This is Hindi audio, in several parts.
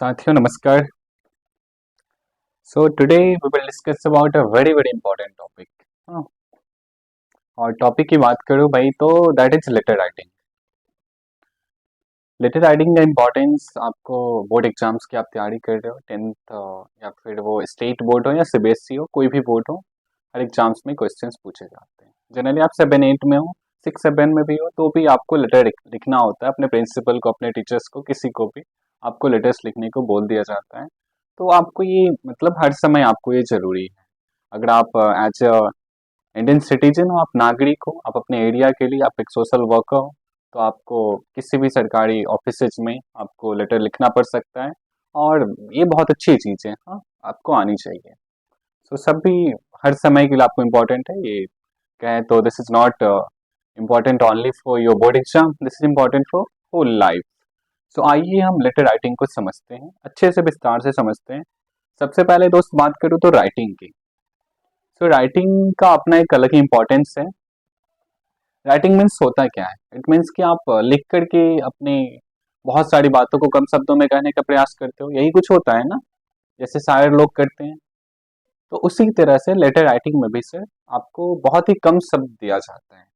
साथियों नमस्कार। Today we will discuss about a very important topic. हाँ, और टॉपिक की बात करूँ भाई तो that is letter writing. Letter writing का इम्पोर्टेंस आपको बोर्ड एग्जाम्स की आप तैयारी कर रहे हो, टेंथ या फिर वो स्टेट बोर्ड हो या सीबीएसई हो, कोई भी बोर्ड हो, हर एग्जाम्स में क्वेश्चंस पूछे जाते हैं। जनरली आप 7-8 में हो, 6-7 में भी हो तो भी आपको लेटर लिखना होता है अपने प्रिंसिपल को, अपने टीचर्स को, किसी को भी आपको लेटर्स लिखने को बोल दिया जाता है। तो आपको ये मतलब हर समय आपको ये जरूरी है। अगर आप एज अ इंडियन सिटीजन हो, आप नागरिक हो, आप अपने एरिया के लिए आप एक सोशल वर्कर हो, तो आपको किसी भी सरकारी ऑफिसेज में आपको लेटर लिखना पड़ सकता है। और ये बहुत अच्छी चीज़ है, हाँ, आपको आनी चाहिए। सभी हर समय के लिए आपको इम्पोर्टेंट है ये। कहें तो this is not important only for your board exam, this is important for whole life. आइए हम लेटर राइटिंग को समझते हैं, अच्छे से विस्तार से समझते हैं। सबसे पहले दोस्त बात करूँ तो राइटिंग की। राइटिंग का अपना एक अलग ही इम्पोर्टेंस है। राइटिंग मीन्स होता क्या है? इट मीन्स कि आप लिख करके अपने बहुत सारी बातों को कम शब्दों में कहने का प्रयास करते हो, यही कुछ होता है ना, जैसे सारे लोग करते हैं। तो उसी तरह से लेटर राइटिंग में भी सर आपको बहुत ही कम शब्द दिया जाता है,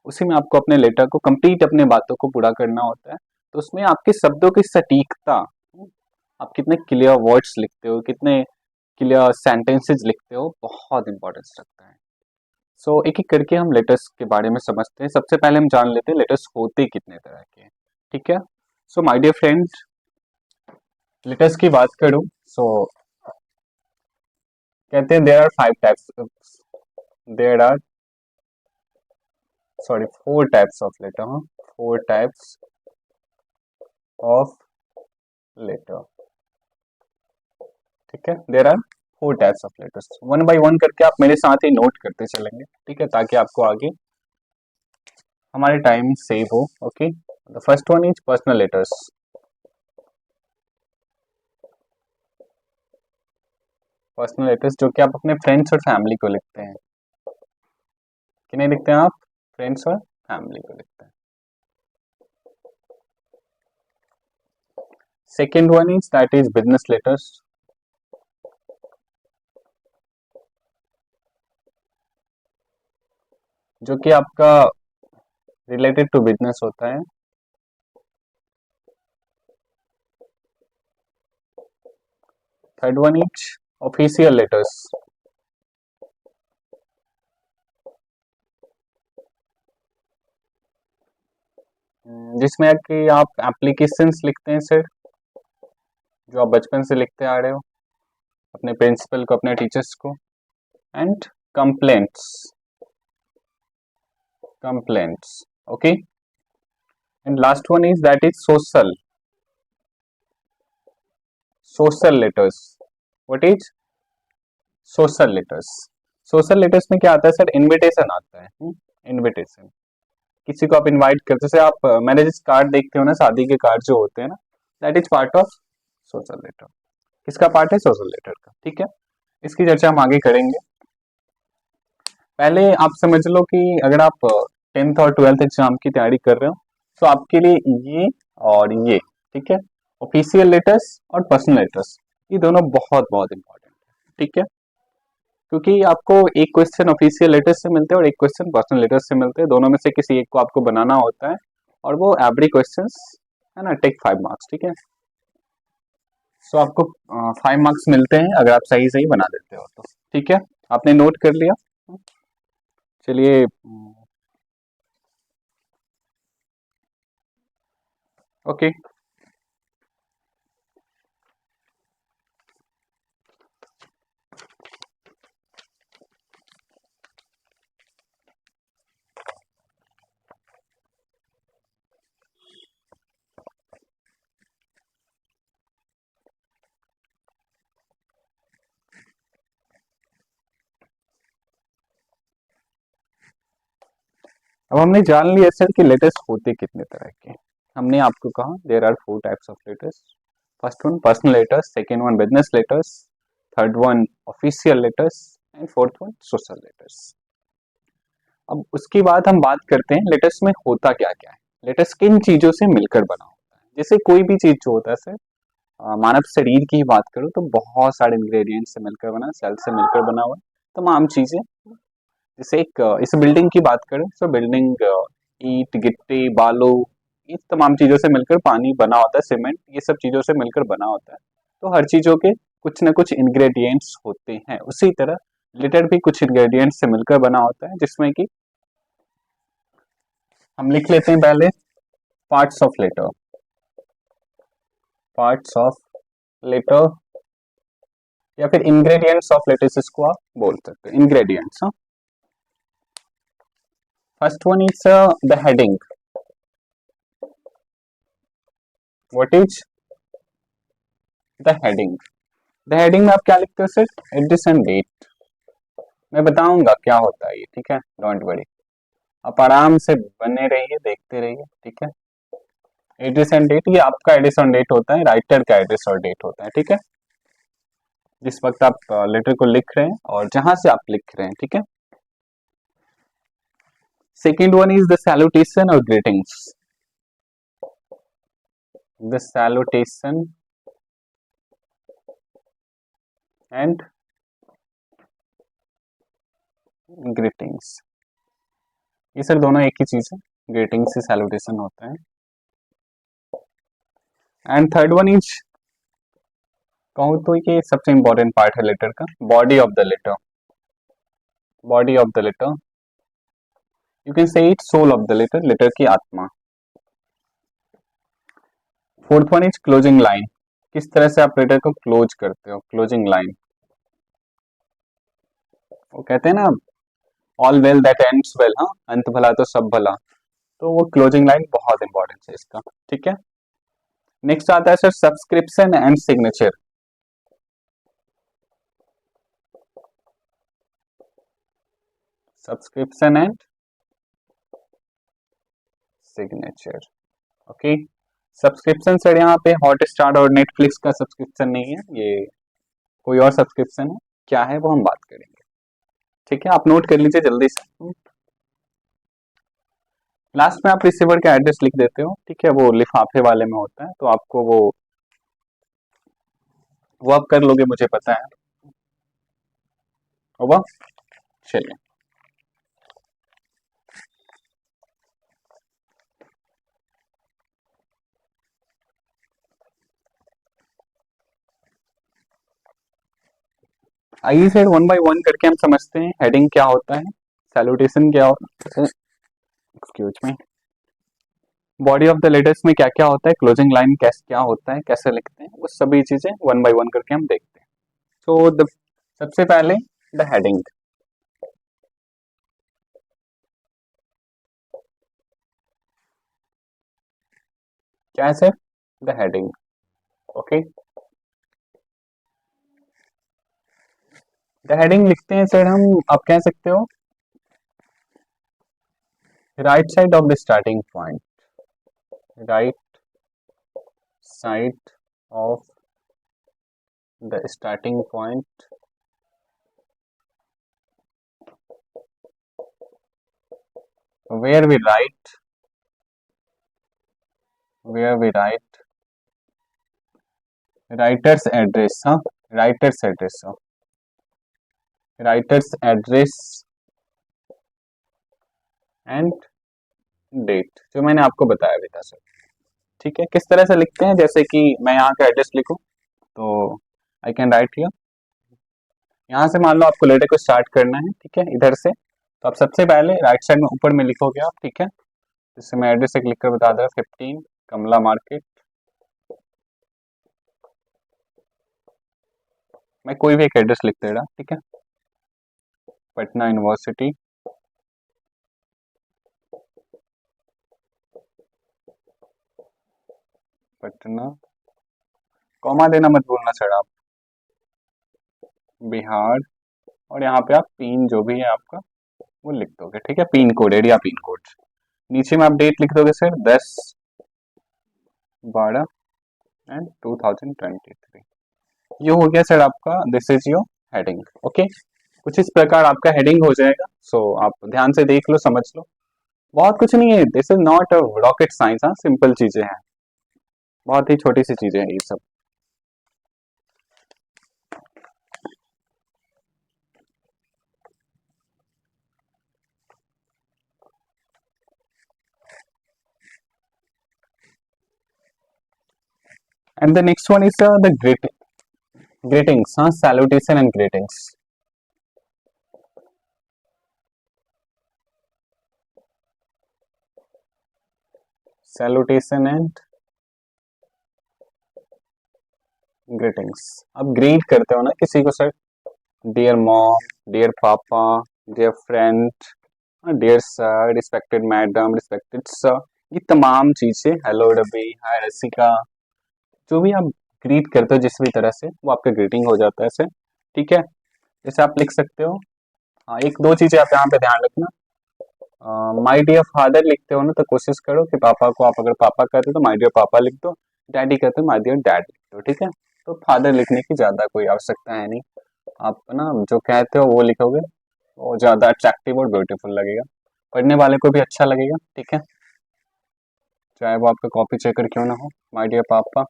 उसी में आपको अपने लेटर को कंप्लीट अपने बातों को पूरा करना होता है। तो उसमें आपके शब्दों की सटीकता, आप कितने क्लियर वर्ड्स लिखते हो, कितने क्लियर सेंटेंसेस लिखते हो, बहुत इंपॉर्टेंस रखता है। एक एक करके हम लेटर्स के बारे में समझते हैं। सबसे पहले हम जान लेते हैं लेटर्स होते कितने तरह के हैं। ठीक है। माय डियर फ्रेंड्स, लेटर्स की बात करूं सो कहते हैं there are 5 types, there are sorry 4 types of letter. हाँ, 4 टाइप्स ऑफ लेटर। ठीक है, there are 4 types of letters. One by one करके आप मेरे साथ ही नोट करते चलेंगे, ठीक है, ताकि आपको आगे हमारे टाइम सेव हो। Okay, the first one is personal letters. Personal letters जो कि आप अपने फ्रेंड्स और फैमिली को लिखते हैं। किन्हें लिखते हैं आप? फ्रेंड्स और फैमिली को लिखते हैं। Second one is that is business letters. जो कि आपका रिलेटेड टू बिजनेस होता है। Third one is official letters. जिसमें कि आप एप्लीकेशंस लिखते हैं सर, जो आप बचपन से लिखते आ रहे हो अपने प्रिंसिपल को, अपने टीचर्स को। And complaints, complaints. Okay, and last one is that is social, social letters. What is social letters? Social letters में क्या आता है सर? इनविटेशन आता है। इनविटेशन, किसी को आप इनवाइट करते, जैसे आप मैरिज कार्ड देखते हो ना, शादी के कार्ड जो होते हैं ना, that is part of social letter. किसका पार्ट है? सोशल लेटर का। ठीक है, इसकी चर्चा हम आगे करेंगे। पहले आप समझ लो कि अगर आप 10th और 12th एग्जाम की तैयारी कर रहे हो तो आपके लिए ये और ये, ठीक है, ऑफिशियल लेटर्स और पर्सनल लेटर्स, ये दोनों बहुत बहुत इंपॉर्टेंट है। ठीक है, क्योंकि आपको एक क्वेश्चन ऑफिशियल लेटर से मिलते हैं और एक क्वेश्चन पर्सनल लेटर से मिलते हैं, दोनों में से किसी एक को आपको बनाना होता है, और वो एवरी क्वेश्चन है ना, टेक 5 मार्क्स। ठीक है, आपको 5 मार्क्स मिलते हैं अगर आप सही सही बना देते हो तो। ठीक है, आपने नोट कर लिया? चलिए, ओके। अब हमने जान लिया सर कि लेटर्स होते कितने तरह के। हमने आपको कहा there are 4 types of letters. First one personal letters, second one business letters, third one official letters, and fourth one social letters. अब उसके बाद हम बात करते हैं लेटर्स में होता क्या क्या है। लेटर्स किन चीजों से मिलकर बना होता है? जैसे कोई भी चीज जो होता है सर, मानव शरीर की ही बात करूँ तो बहुत सारे इंग्रेडिएंट से मिलकर बना, सेल से मिलकर बना हुआ है, तमाम चीजें। जैसे एक इस बिल्डिंग की बात करें तो बिल्डिंग ईंट गिट्टी बालू, इन तमाम चीजों से मिलकर पानी बना होता है, सीमेंट, ये सब चीजों से मिलकर बना होता है। तो हर चीजों के कुछ न कुछ इंग्रेडिएंट्स होते हैं, उसी तरह लिटर भी कुछ इंग्रेडिएंट्स से मिलकर बना होता है, जिसमें कि हम लिख लेते हैं पहले parts of litre. Parts of litre या फिर इंग्रेडिएंट्स ऑफ लिटर इसको आप बोल सकते हैं, ingredients. First one is the heading. What is the heading? The heading में आप क्या लिखते हो सर? Address and date. मैं बताऊंगा क्या होता है ये, ठीक है, डोंट वरी, आप आराम से बने रहिए, देखते रहिए, ठीक है। एड्रेस एंड डेट, ये आपका एड्रेस और डेट होता है, राइटर का एड्रेस और डेट होता है, ठीक है, जिस वक्त आप लेटर को लिख रहे हैं और जहां से आप लिख रहे हैं, ठीक है। Second one is the salutation और greetings. The salutation and greetings, ये सर दोनों एक ही चीज है, ग्रीटिंग्स से सैल्यूटेशन होता है। एंड थर्ड वन इज, कहूँ तो ये सबसे इंपॉर्टेंट पार्ट है लेटर का, body of the letter. Body of the letter, you can say it soul of the letter, letter की आत्मा। Fourth one is closing line, किस तरह से आप लेटर को क्लोज करते हो, क्लोजिंग लाइन। वो कहते हैं ना all well that ends well, हाँ, अंत भला तो सब भला, तो वो क्लोजिंग लाइन बहुत इंपॉर्टेंट है इसका, ठीक है। नेक्स्ट आता है sir subscription and signature. Subscription and signature, okay. Subscription sir यहाँ पे हॉटस्टार और नेटफ्लिक्स का सब्सक्रिप्शन नहीं है, ये कोई और सब्सक्रिप्शन है, क्या है वो हम बात करेंगे, ठीक है, आप नोट कर लीजिए जल्दी से। लास्ट में आप रिसीवर का एड्रेस लिख देते हो, ठीक है, वो लिफाफे वाले में होता है, तो आपको वो आप कर लोगे, मुझे पता है, होगा, चलिए। आइए सर वन बाय वन करके हम समझते हैं हेडिंग क्या होता है, सैल्यूटेशन क्या होता है, excuse me, body of the letters में क्या क्या होता है, क्लोजिंग लाइन कैसे क्या होता है, कैसे लिखते हैं, वो सभी चीजें वन बाय वन करके हम देखते हैं। तो सबसे पहले द हेडिंग, क्या है sir? The heading, okay. The heading लिखते हैं सर हम, आप कह सकते हो right side of the starting point, right side of the starting point, where we write writer's address, हाँ, writer's address, writer's address and date, जो मैंने आपको बताया भी था सर, ठीक है। किस तरह से लिखते हैं, जैसे कि मैं यहाँ का एड्रेस लिखूं तो आई कैन राइट हियर, यहाँ से मान लो आपको लेटर को स्टार्ट करना है, ठीक है, इधर से, तो आप सबसे पहले राइट साइड में ऊपर में लिखोगे आप, ठीक है, जिससे मैं एड्रेस एक लिख कर बता दे रहा, 15 कमला मार्केट, मैं कोई भी एक एड्रेस लिख दे रहा, ठीक है, पटना यूनिवर्सिटी, पटना, कॉमा देना मत भूलना सर आप, बिहार, और यहाँ पे आप पिन जो भी है आपका वो लिख दोगे, ठीक है, pin code, area pin code, नीचे में आप डेट लिख दोगे सर 10/12 एंड 2023, ये हो गया सर आपका, this is your heading, okay. कुछ इस प्रकार आपका हेडिंग हो जाएगा, सो आप ध्यान से देख लो, समझ लो, बहुत कुछ नहीं है, this is not a rocket science, हाँ, सिंपल चीजें हैं, बहुत ही छोटी सी चीजें हैं ये सब, And the next one is the greetings, salutation and greetings. Salutation and greetings. आप ग्रीट करते हो ना किसी को sir, dear mom, dear papa, dear friend, dear sir, respected madam, respected sir, ये तमाम चीजें, हेलो रवि, हाय रसिका, जो भी आप ग्रीट करते हो जिस भी तरह से, वो आपका ग्रीटिंग हो जाता है सर। ठीक है, जैसे आप लिख सकते हो। हाँ, एक दो चीजें आप यहाँ पे ध्यान रखना। माय डियर फादर लिखते हो ना, तो कोशिश करो कि पापा को, आप अगर पापा कहते हो तो माय डियर पापा लिख दो, डैडी कहते हो माय डियर डैड लिख दो। ठीक है, तो फादर लिखने की ज्यादा कोई आवश्यकता है नहीं, आप ना जो कहते हो वो लिखोगे, वो ज्यादा अट्रैक्टिव और ब्यूटीफुल लगेगा, पढ़ने वाले को भी अच्छा लगेगा। ठीक है, चाहे वो आपका कॉपी चेकर क्यों ना हो। माय डियर पापा,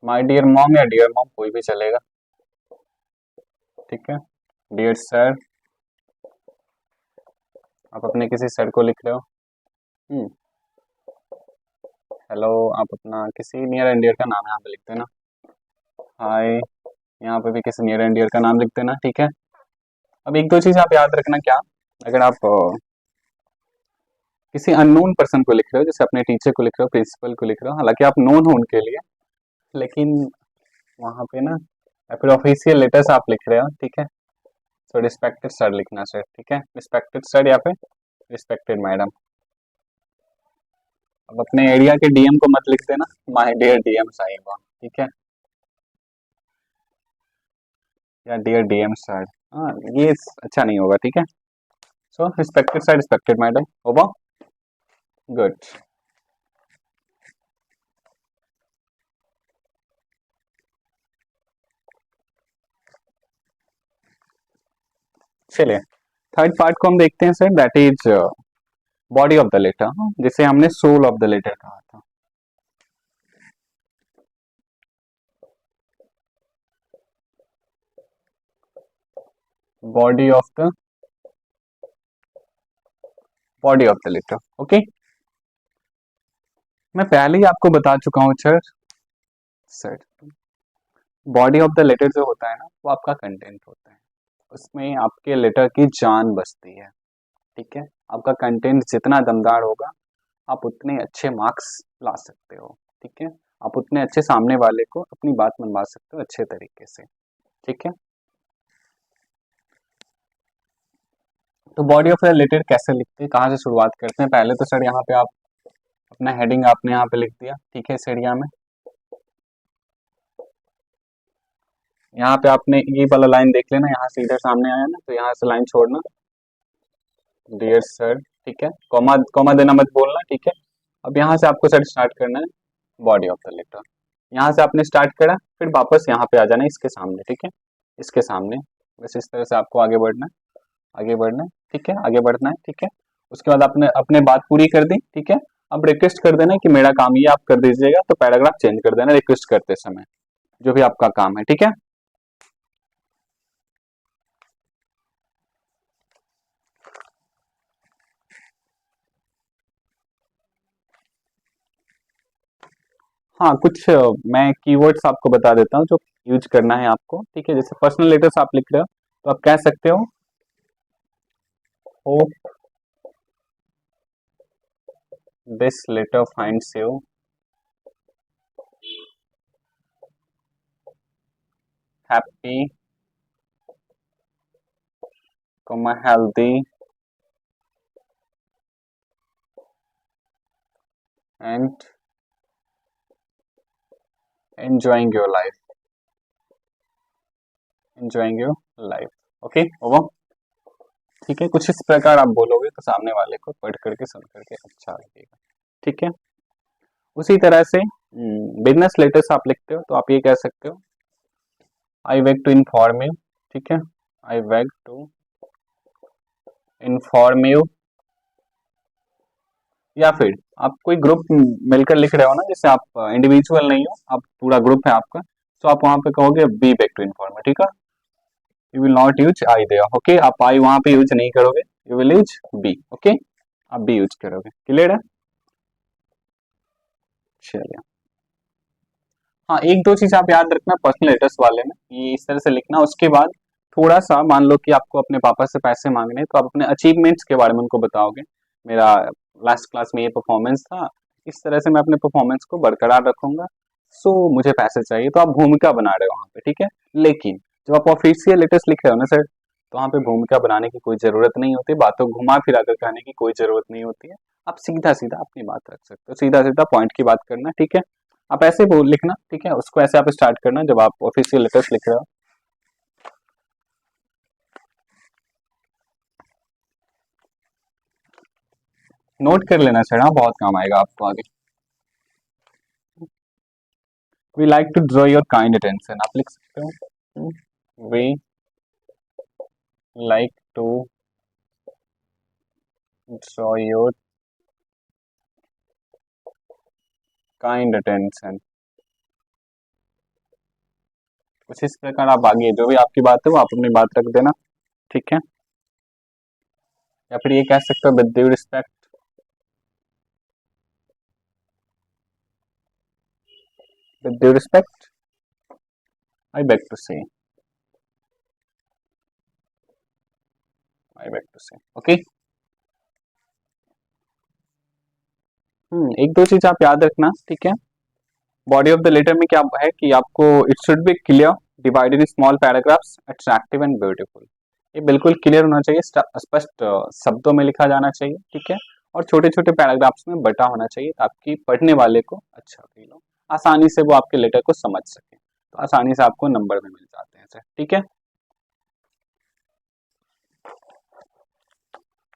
माय डियर मॉम या डियर मॉम कोई भी चलेगा। ठीक है, डियर सर, आप अपने किसी सर को लिख रहे हो। हेलो, आप अपना किसी नियर एंड डियर का नाम यहाँ पे लिख देना। हाय, यहाँ पे भी किसी नियर एंड डियर का नाम लिख देना। ठीक है, अब एक दो चीज आप याद रखना। क्या, अगर आप किसी अननोन पर्सन को लिख रहे हो, जैसे अपने टीचर को लिख रहे हो, प्रिंसिपल को लिख रहे हो, हालांकि आप नोन हो उनके लिए, लेकिन वहाँ पे ना, या फिर ऑफिशियल लेटर्स आप लिख रहे हो। ठीक है, तो रिस्पेक्टेड सर लिखना सर। ठीक है, रिस्पेक्टेड सर या फिर रिस्पेक्टेड मैडम। अब अपने एरिया के डीएम को मत लिख देना माय डियर डीएम साहिबा। ठीक है, या डियर डीएम सर, हाँ ये अच्छा नहीं होगा। ठीक है, so respected sir, respected madam होगा। गुड, चलिए थर्ड पार्ट को हम देखते हैं sir, that is body of the letter, जिसे हमने सोल ऑफ द लेटर कहा था। Body of the letter. Okay, मैं पहले ही आपको बता चुका हूँ sir. Sir, body of the letter जो होता है ना, वो आपका कंटेंट होता है, उसमें आपके लेटर की जान बसती है। ठीक है, आपका कंटेंट जितना दमदार होगा, आप उतने अच्छे मार्क्स ला सकते हो। ठीक है, आप उतने अच्छे सामने वाले को अपनी बात मनवा सकते हो अच्छे तरीके से। ठीक है, तो बॉडी ऑफ द लेटर कैसे लिखते हैं, कहाँ से शुरुआत करते हैं। पहले तो सर यहाँ पे आप अपना हेडिंग आपने यहाँ पे लिख दिया। ठीक है, इस एरिया में यहाँ पे आपने ये वाला लाइन देख लेना, यहाँ से इधर सामने आया ना, तो यहाँ से लाइन छोड़ना, डियर सर। ठीक है, कॉमा कॉमा देना मत बोलना। ठीक है, अब यहाँ से आपको सर स्टार्ट करना है बॉडी ऑफ द लेटर। यहाँ से आपने स्टार्ट करा, फिर वापस यहाँ पे आ जाना इसके सामने। ठीक है, इसके सामने, बस इस तरह से आपको आगे बढ़ना है, आगे बढ़ना है। ठीक है, आगे बढ़ना है। ठीक है, उसके बाद आपने अपने बात पूरी कर दी। ठीक है, अब रिक्वेस्ट कर देना कि मेरा काम ये आप कर दीजिएगा, तो पैराग्राफ चेंज कर देना रिक्वेस्ट करते समय, जो भी आपका काम है। ठीक है, हाँ कुछ मैं कीवर्ड्स आपको बता देता हूँ जो यूज करना है आपको। ठीक है, जैसे पर्सनल लेटर्स आप लिख रहे हो, तो आप कह सकते हो hope this letter finds you happy, healthy and enjoying your life, enjoying your life। Okay, over. ठीक है, कुछ इस प्रकार आप बोलोगे तो सामने वाले को पढ़ करके सुन करके अच्छा लगेगा। ठीक है, उसी तरह से बिजनेस लेटर्स आप लिखते हो, तो आप ये कह सकते हो आई वेग टू इन्फॉर्म यू। ठीक है, आई वेग टू इन्फॉर्म यू, या फिर आप कोई ग्रुप मिलकर लिख रहे हो ना, जैसे आप इंडिविजुअल नहीं हो, आप पूरा ग्रुप है आपका, तो आप वहां पे कहोगे बी बेग टू इन्फॉर्म। ठीक है, you will not use I there. Okay, आप आई वहां पे यूज नहीं करोगे, you will use B. Okay, आप बी यूज करोगे। क्लियर है, चलिए हाँ, एक दो चीज आप याद रखना पर्सनल लेटर्स वाले में, ये इस तरह से लिखना। उसके बाद थोड़ा सा मान लो कि आपको अपने पापा से पैसे मांगने हैं, तो आप अपने अचीवमेंट्स के बारे में उनको बताओगे। मेरा लास्ट क्लास में ये परफॉर्मेंस था, इस तरह से मैं अपने परफॉर्मेंस को बरकरार रखूंगा, सो मुझे पैसे चाहिए। तो आप भूमिका बना रहे हो वहाँ पे, ठीक है। लेकिन जब आप ऑफिशियल लेटर्स लिख रहे हो ना सर, तो वहाँ पे भूमिका बनाने की कोई जरूरत नहीं होती, बातों को घुमा फिरा कर कहने की कोई जरूरत नहीं होती है। आप सीधा सीधा अपनी बात रख सकते हो, सीधा सीधा पॉइंट की बात करना, ठीक है। आप ऐसे बोल लिखना, ठीक है, उसको ऐसे आप स्टार्ट करना जब आप ऑफिशियल लेटर्स लिख रहे हो। नोट कर लेना सर, हाँ, बहुत काम आएगा आपको आगे। We like to draw your kind attention, आप लिख सकते हो। We like to draw your kind attention. कुछ इस प्रकार आप आगे जो भी आपकी बात है वो आप अपनी बात रख देना, ठीक है। या फिर ये कह सकते हो with due respect, with due respect I beg to say, I beg to say, okay. एक दो चीज आप याद रखना, ठीक है। बॉडी ऑफ द लेटर में क्या है कि आपको it should be clear, divided in small paragraphs, attractive and beautiful. ये बिल्कुल क्लियर होना चाहिए, स्पष्ट शब्दों में लिखा जाना चाहिए, ठीक है। और छोटे छोटे पैराग्राफ्स में बटा होना चाहिए ताकि पढ़ने वाले को अच्छा फील हो, आसानी से वो आपके लेटर को समझ सके, तो आसानी से आपको नंबर भी मिल जाते हैं सर, ठीक है।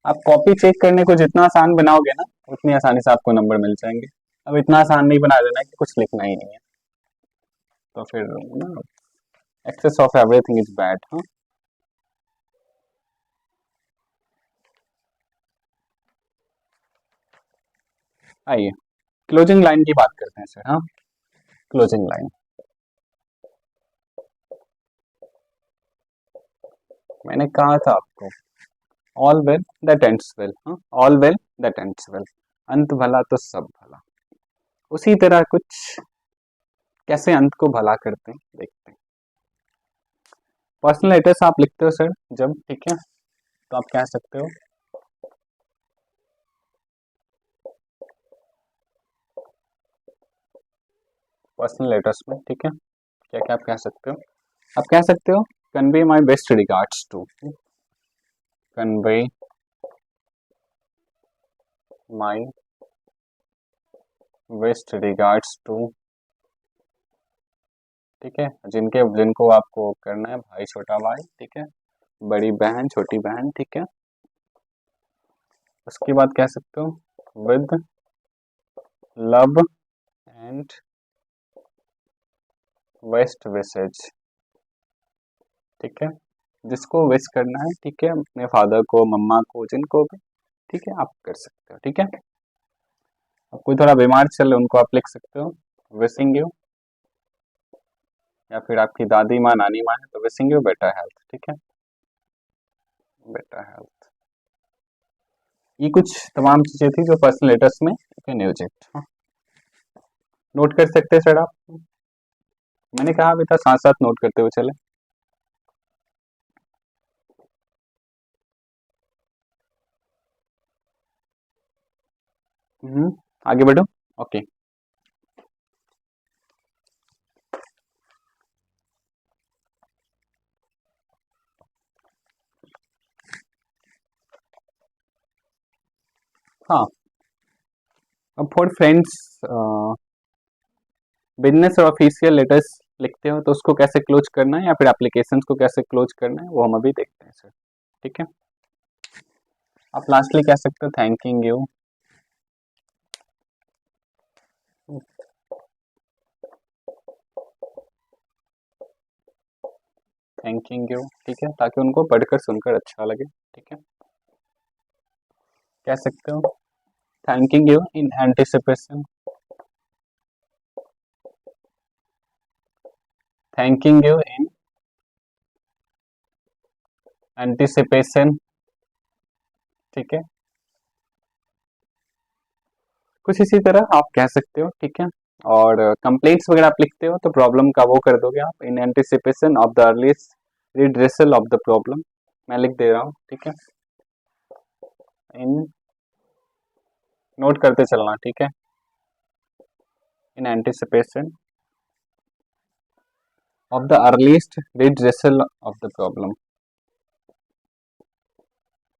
आप कॉपी चेक करने को जितना आसान बनाओगे ना, उतनी आसानी से आपको नंबर मिल जाएंगे। अब इतना आसान नहीं बना देना कि कुछ लिखना ही नहीं है, तो फिर ना excess of everything is bad, हाँ। आइए क्लोजिंग लाइन की बात करते हैं सर, हाँ। क्लोजिंग लाइन, मैंने कहा था आपको, all well that ends well, हाँ, all well that ends well, अंत भला तो सब भला। उसी तरह कुछ कैसे अंत को भला करते हैं देखते हैं। पर्सनल लेटर्स आप लिखते हो सर जब, ठीक है, तो आप कह सकते हो पर्सनल लेटर्स में, ठीक है, क्या क्या आप कह सकते हो। आप कह सकते हो convey my best regards to, convey my best regards to, ठीक है, जिनके जिनको आपको करना है, भाई छोटा भाई, ठीक है, बड़ी बहन छोटी बहन, ठीक है। उसके बाद कह सकते हो with love and best wishes, ठीक है, जिसको विश करना है, ठीक है, अपने फादर को, मम्मा को, जिनको भी, ठीक है, आप कर सकते हो, ठीक है। अब कोई थोड़ा बीमार चल उनको आप लिख सकते हो विशिंग यू, या फिर आपकी दादी माँ नानी माँ है तो विशिंग यू बेटर हेल्थ, ठीक है, बेटर हेल्थ। ये कुछ तमाम चीजें थी जो पर्सनल लेटर्स में कैन यूज इट, नोट कर सकते हैं सर आप। मैंने कहा भी था साथ साथ नोट करते हुए चले। आगे बढ़ो, ओके। हाँ, अब फॉर फ्रेंड्स बिजनेस और ऑफिशियल लेटर्स लिखते हो तो उसको कैसे क्लोज करना है या फिर एप्लीकेशंस को कैसे क्लोज करना है वो हम अभी देखते हैं सर, ठीक है। आप लास्टली कह सकते हो थैंकिंग यू, थैंकिंग यू, ठीक है, ताकि उनको पढ़कर सुनकर अच्छा लगे, ठीक है। कह सकते हो thanking you in anticipation, thanking you in anticipation, ठीक है। कुछ इसी तरह आप कह सकते हो, ठीक है। और कंप्लेंट्स वगैरह आप लिखते हो तो प्रॉब्लम का वो कर दोगे आप, in anticipation of the earliest redressal of the problem, मैं लिख दे रहा हूँ, ठीक है। इन नोट करते चलना, ठीक है। In anticipation of the earliest redressal of the problem,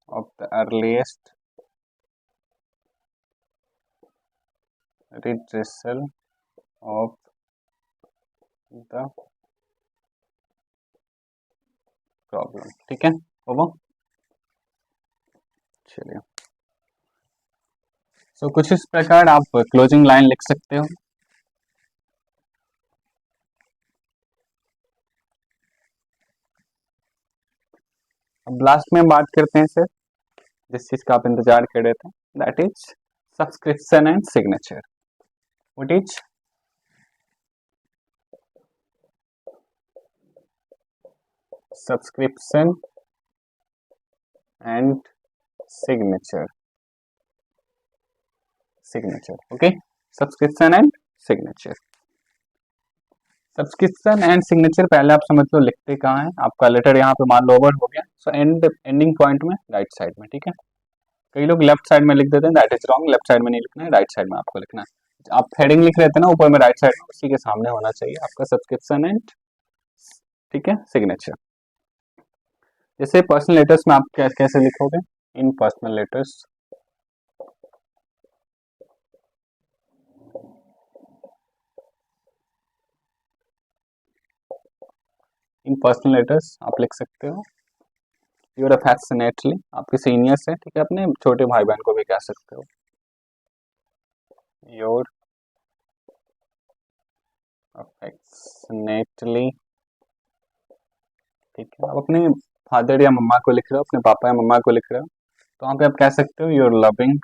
of the earliest redressal of the problem, ठीक है। वो चलिए, सो कुछ इस प्रकार आप क्लोजिंग लाइन लिख सकते हो। अब लास्ट में बात करते हैं सर जिस चीज का आप इंतजार कर रहे थे, that is subscription and signature. What is subscription and signature, okay, subscription and signature. Subscription and signature पहले आप समझ लो लिखते कहाँ है, आपका लेटर यहाँ पे मान लो ओवर हो गया, सो एंडिंग पॉइंट में राइट साइड में, ठीक है। कई लोग लेफ्ट साइड में लिख देते हैं, that is wrong, left side में नहीं लिखना है, राइट साइड में आपको लिखना है। आप हेडिंग लिख रहे थे ना ऊपर में राइट साइड में, उसी के सामने होना चाहिए आपका सब्सक्रिप्शन एंड, ठीक है, सिग्नेचर। जैसे पर्सनल लेटर्स में आप कैसे लिखोगे, इन पर्सनल लेटर्स, इन पर्सनल लेटर्स आप लिख सकते हो योर अफेक्शनेटली, आपके सीनियर्स है, ठीक है, अपने छोटे भाई बहन को भी कह सकते हो योर अफेक्शनेटली, ठीक है। आप अपने फादर या मम्मा को लिख रहे हो, अपने पापा या मम्मा को लिख रहे हो, तो वहाँ पे आप कह सकते हो your loving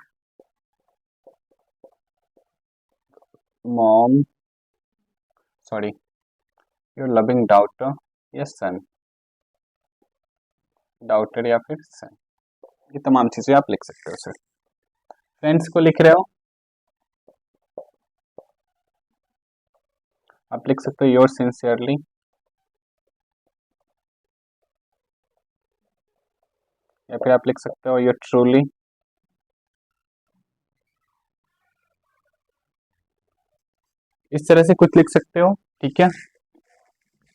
mom, sorry, your loving daughter या सन, डॉटर या फिर सन, ये तमाम चीजें आप लिख सकते हो सर। फ्रेंड्स को लिख रहे हो, आप लिख सकते हो योर सिंसियरली, या फिर आप लिख सकते हो योर ट्रूली, इस तरह से कुछ लिख सकते हो, ठीक है।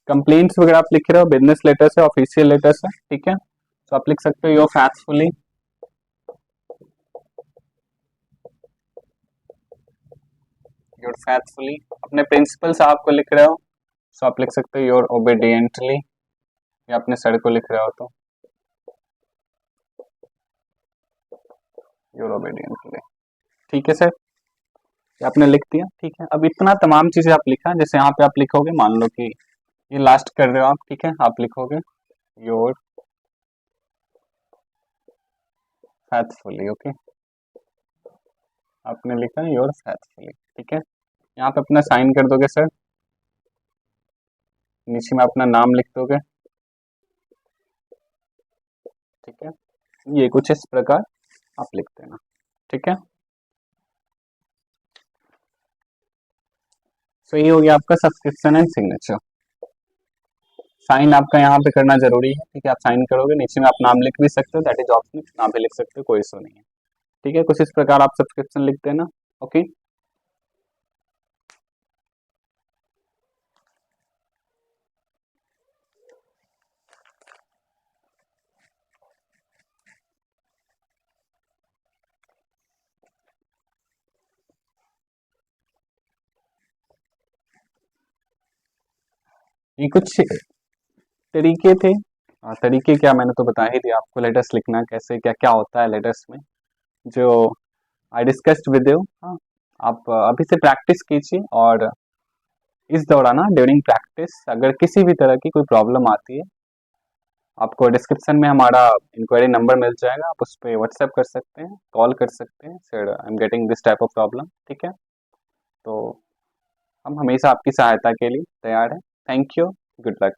कंप्लेंट्स वगैरह आप लिख रहे हो, बिजनेस लेटर्स है, ऑफिशियल लेटर्स है, ठीक है, तो आप लिख सकते हो योर फैथफुली, योर फैथफुली। अपने प्रिंसिपल साहब को लिख रहे हो, तो आप लिख सकते हो योर ओबीडियंटली, या अपने सर को लिख रहे हो तो योर ओबीडियंटली, ठीक है सर, ये आपने लिख दिया, ठीक है। अब इतना तमाम चीजें आप लिखा, जैसे यहाँ पे आप लिखोगे, मान लो कि ये लास्ट कर रहे हो आप, ठीक है, आप लिखोगे योर फैथफुली, ओके, आपने लिखा योर फैथफुली, ठीक है। यहाँ पे अपना साइन कर दोगे सर, नीचे में अपना नाम लिख दोगे, ठीक है, ये कुछ इस प्रकार आप लिख देना, ठीक है। सो ये हो गया आपका सब्सक्रिप्शन एंड सिग्नेचर। साइन आपका यहाँ पे करना जरूरी है, ठीक है, आप साइन करोगे, नीचे में आप नाम लिख भी सकते हो, दैट इज ऑप्शन, नाम भी लिख सकते हो, कोई इशू नहीं है, ठीक है। कुछ इस प्रकार आप सब्सक्रिप्शन लिख देना, ओके। ये कुछ तरीके थे, तरीके क्या, मैंने तो बता ही दिया आपको लेटर्स लिखना कैसे, क्या क्या होता है लेटर्स में, जो आई डिस्कस्ड विद यू। हाँ, आप अभी से प्रैक्टिस कीजिए, और इस दौरान ना ड्यूरिंग प्रैक्टिस अगर किसी भी तरह की कोई प्रॉब्लम आती है, आपको डिस्क्रिप्शन में हमारा इंक्वायरी नंबर मिल जाएगा, आप उस पर व्हाट्सएप कर सकते हैं, कॉल कर सकते हैं, sir I am getting this type of problem, ठीक है। तो हम हमेशा आपकी सहायता के लिए तैयार हैं। Thank you, good luck.